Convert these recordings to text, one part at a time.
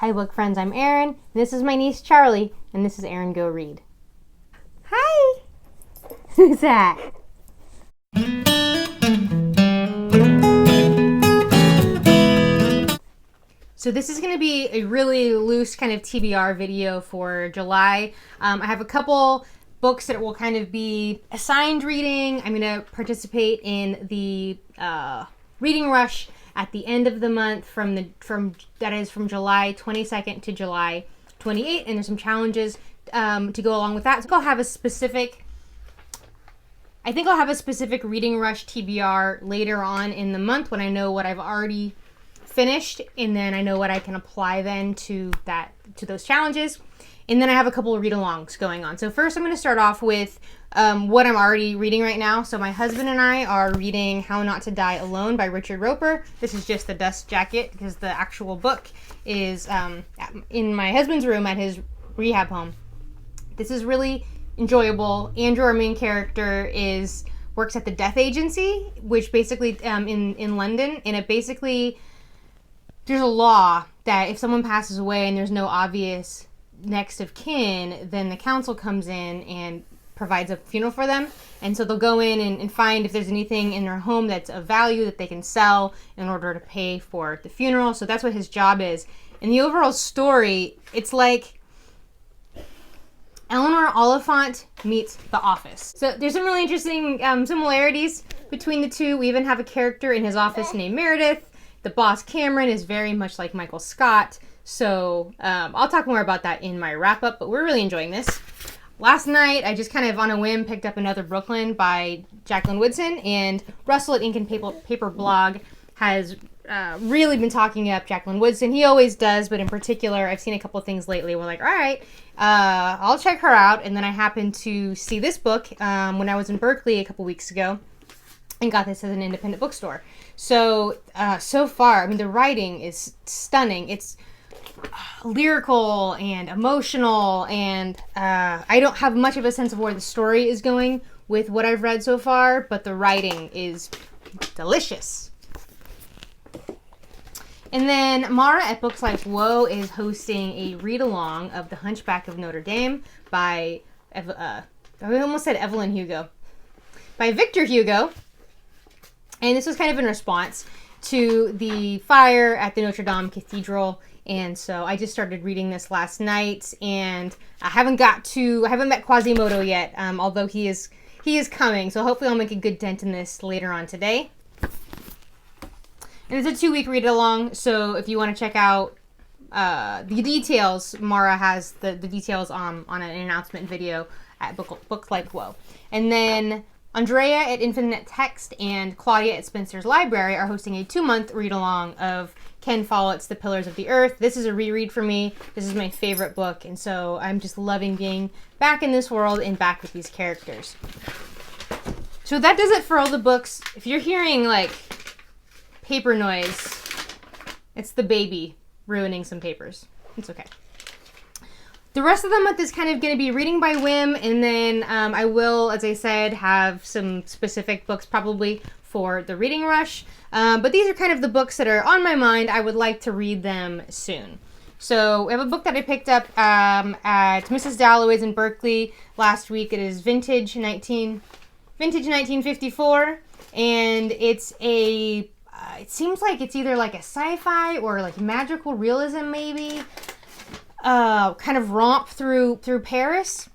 Hi book friends, I'm Erin. This is my niece Charlie, and this is Erin Go Read. Hi! Who's that? So this is going to be a really loose kind of TBR video for July. I have a couple books that will kind of be assigned reading. I'm going to participate in the reading rush at the end of the month from July 22nd to July 28th, and there's some challenges to go along with that. So I'll have a specific reading rush TBR later on in the month when I know what I've already finished, and then I know what I can apply then to those challenges. And then I have a couple of read-alongs going on. So first I'm going to start off with what I'm already reading right now. So my husband and I are reading How Not to Die Alone by Richard Roeper. This is just the dust jacket because the actual book is in my husband's room at his rehab home. This is really enjoyable. Andrew, our main character, works at the death agency, which basically in London, and it basically, there's a law that if someone passes away and there's no obvious next of kin, then the council comes in and provides a funeral for them. And so they'll go in and find if there's anything in their home that's of value that they can sell in order to pay for the funeral. So that's what his job is. And the overall story, it's like Eleanor Oliphant meets The Office. So there's some really interesting similarities between the two. We even have a character in his office named Meredith. The boss, Cameron, is very much like Michael Scott. So I'll talk more about that in my wrap-up, but we're really enjoying this. Last night, I just kind of on a whim picked up Another Brooklyn by Jacqueline Woodson, and Russell at Ink and Paper blog has really been talking up Jacqueline Woodson. He always does, but in particular, I've seen a couple of things lately. We're like, all right, I'll check her out. And then I happened to see this book when I was in Berkeley a couple weeks ago and got this as an independent bookstore. So far, I mean, the writing is stunning. It's lyrical and emotional, and I don't have much of a sense of where the story is going with what I've read so far, but the writing is delicious. And then Mara at Books Like Whoa is hosting a read-along of The Hunchback of Notre Dame by, I almost said Evelyn Hugo, by Victor Hugo. And this was kind of in response to the fire at the Notre Dame Cathedral. And so I just started reading this last night, and I haven't met Quasimodo yet, although he is coming. So hopefully I'll make a good dent in this later on today. And it's a 2-week read along. So if you want to check out the details, Mara has the details on an announcement video at Books Like Whoa. And then Andrea at Infinite Text and Claudia at Spencer's Library are hosting a 2-month read-along of Ken Follett's The Pillars of the Earth. This is a reread for me. This is my favorite book, and so I'm just loving being back in this world and back with these characters. So that does it for all the books. If you're hearing, like, paper noise, it's the baby ruining some papers. It's okay. The rest of the month is kind of going to be reading by whim, and then I will, as I said, have some specific books probably for the reading rush. But these are kind of the books that are on my mind. I would like to read them soon. So we have a book that I picked up at Mrs. Dalloway's in Berkeley last week. It is Vintage 1954, and it's it seems like it's either like a sci-fi or like magical realism maybe. Kind of romp through Paris.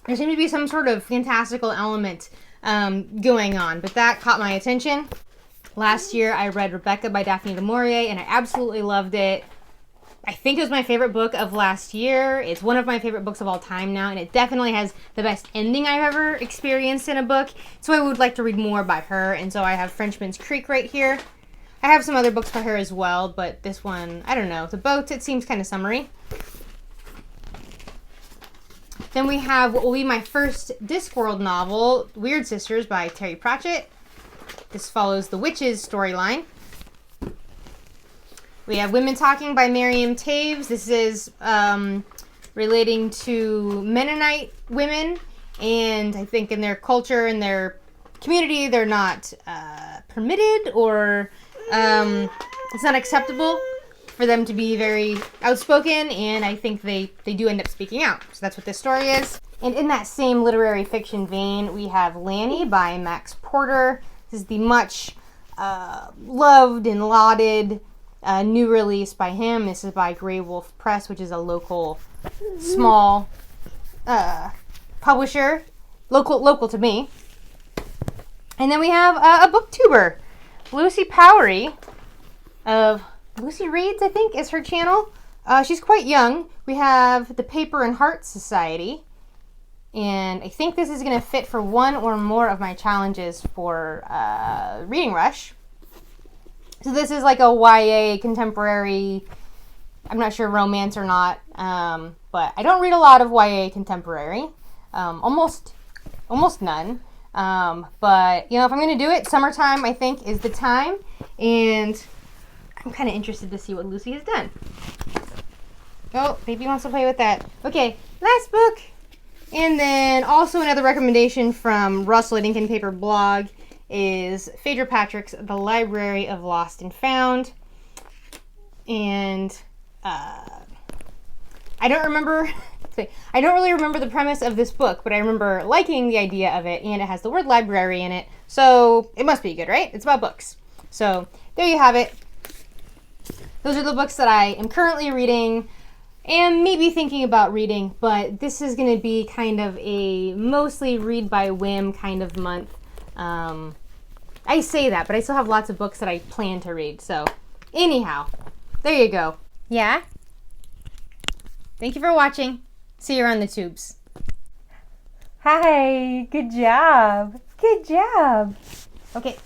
There seemed to be some sort of fantastical element going on, but that caught my attention. Last year, I read Rebecca by Daphne DuMaurier, and I absolutely loved it. I think it was my favorite book of last year. It's one of my favorite books of all time now, and it definitely has the best ending I've ever experienced in a book, so I would like to read more by her, and so I have Frenchmans Creek right here. I have some other books by her as well, but this one, I don't know. The boat, it seems kind of summery. Then we have what will be my first Discworld novel, Wyrd Sisters by Terry Pratchett. This follows the Witches storyline. We have Women Talking by Miriam Toews. This is relating to Mennonite women, and I think in their culture and their community, they're not permitted or it's not acceptable for them to be very outspoken, and I think they do end up speaking out. So that's what this story is. And in that same literary fiction vein, we have Lanny by Max Porter. This is the much loved and lauded new release by him. This is by Grey Wolf Press, which is a local, small publisher, local to me. And then we have a booktuber, Lucy Powrie of Lucy Reads, I think, is her channel. She's quite young. We have the Paper and Heart Society. And I think this is going to fit for one or more of my challenges for Reading Rush. So this is like a YA contemporary, I'm not sure romance or not, but I don't read a lot of YA contemporary. Almost none. But, you know, if I'm going to do it, summertime, I think, is the time. And I'm kind of interested to see what Lucy has done. Oh, baby wants to play with that. Okay, last book. And then also another recommendation from Russell at Ink and Paper blog is Phaedra Patrick's The Library of Lost and Found. And I don't really remember the premise of this book, but I remember liking the idea of it, and it has the word library in it, so it must be good, right? It's about books. So there you have it. Those are the books that I am currently reading and maybe thinking about reading, but this is going to be kind of a mostly read by whim kind of month. I say that, but I still have lots of books that I plan to read. So anyhow, there you go. Yeah? Thank you for watching. See you around the tubes. Hi, good job. Good job. Okay.